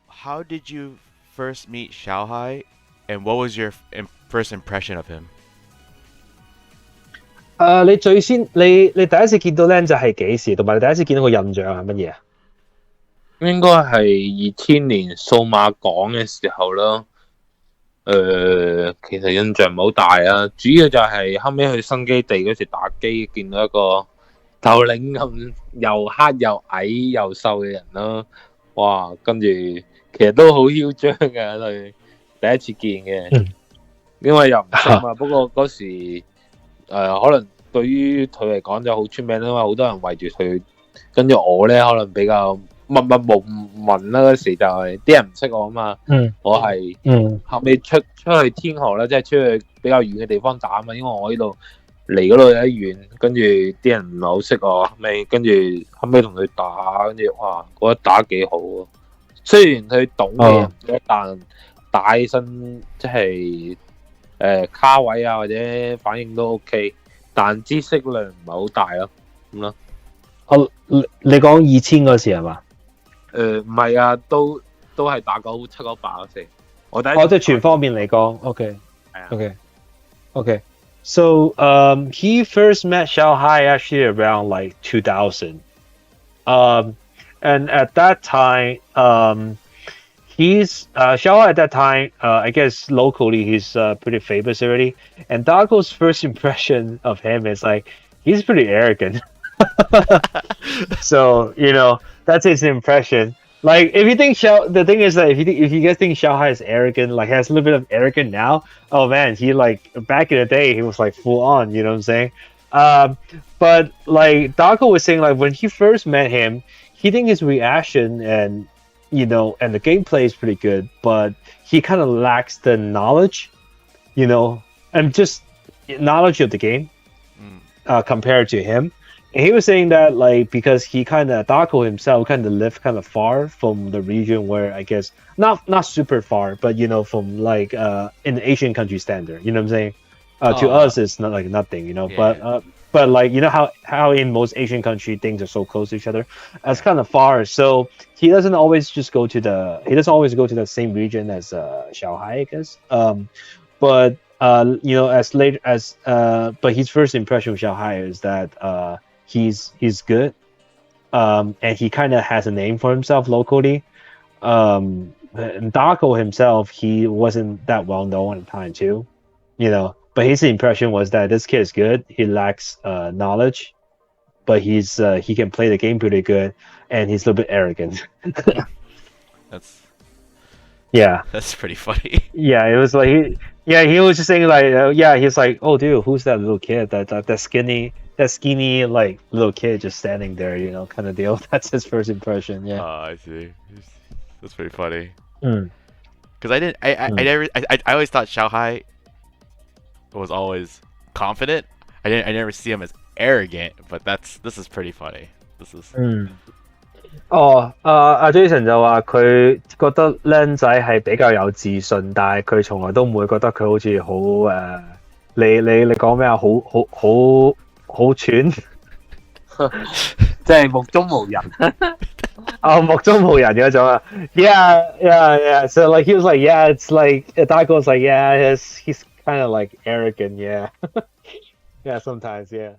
How did you first meet Xiaohai, and what was your first impression of him? 你第一次見到僆仔係幾時？同埋你第一次見到個印象係乜嘢啊？應該係2000年數碼港嘅時候啦。其實印象唔好大啊，主要就係後尾去新基地嗰時打機，見到一個頭領咁又黑又矮又瘦嘅人咯。哇！跟住其實都好囂張嘅，佢第一次見嘅，因為又唔識嘛。不過嗰時可能對於佢嚟講就好出名啦，因為好多人圍住佢。跟住我咧可能比較默默無聞啦，嗰時就係啲人唔識我啊嘛。我係後尾出去天河啦，即係出去比較遠嘅地方打啊嘛，因為我呢度離嗰度有啲遠，跟住啲人唔係好識我，跟住後尾同佢打，跟住哇覺得打幾好啊。雖然佢懂嘅人，但打起身即係卡位啊或者反應都 OK， 但知識量唔係好大咯，咁咯。你講2000嗰時係嘛？唔係啊，都係打798嗰時。我第一即係全方面嚟講 ，OK. So he first met Xiaohai actually around like 2000. And at that time, he's Xiaohai at that time. I guess locally he's pretty famous already. And Dakou's first impression of him is like he's pretty arrogant. So that's his impression. Like if you think the thing is that if you guys think Xiaohai is arrogant, like has a little bit of arrogant now, oh man, he like back in the day he was like full on, you know what I'm saying? But like Dakou was saying, like when he first met him, he think his reaction and and the gameplay is pretty good, but he kind of lacks the knowledge, and just knowledge of the game compared to him. And he was saying that like because he Dakou himself kind of lived kind of far from the region where I guess not super far, but from like in the Asian country standard, you know what I'm saying? To us it's not like nothing, yeah. But like how in most Asian country things are so close to each other, it's kind of far. So he doesn't always go to the same region as Xiaohai, I guess. But but his first impression of Xiaohai is that he's good, and he kind of has a name for himself locally. And Dakou himself, he wasn't that well known at the time too, But his impression was that this kid is good. He lacks knowledge, but he can play the game pretty good, and he's a little bit arrogant. That's pretty funny. Yeah, it was like he was just saying like he's like, oh dude, who's that little kid that skinny like little kid just standing there, kind of deal. That's his first impression. Yeah. I see. That's pretty funny. Because I always thought Xiaohai was always confident. I never see him as arrogant, but this is pretty funny. This is.阿 Jason 就話佢覺得僆仔係比較有自信，但係佢從來都唔會覺得佢好似好你講咩啊？好串，即係目中無人。目中無人嗰種啊 Yeah. So like he was like, yeah, it's like Dakou was like, yeah, he's kind of like arrogant, yeah. Yeah, sometimes, yeah.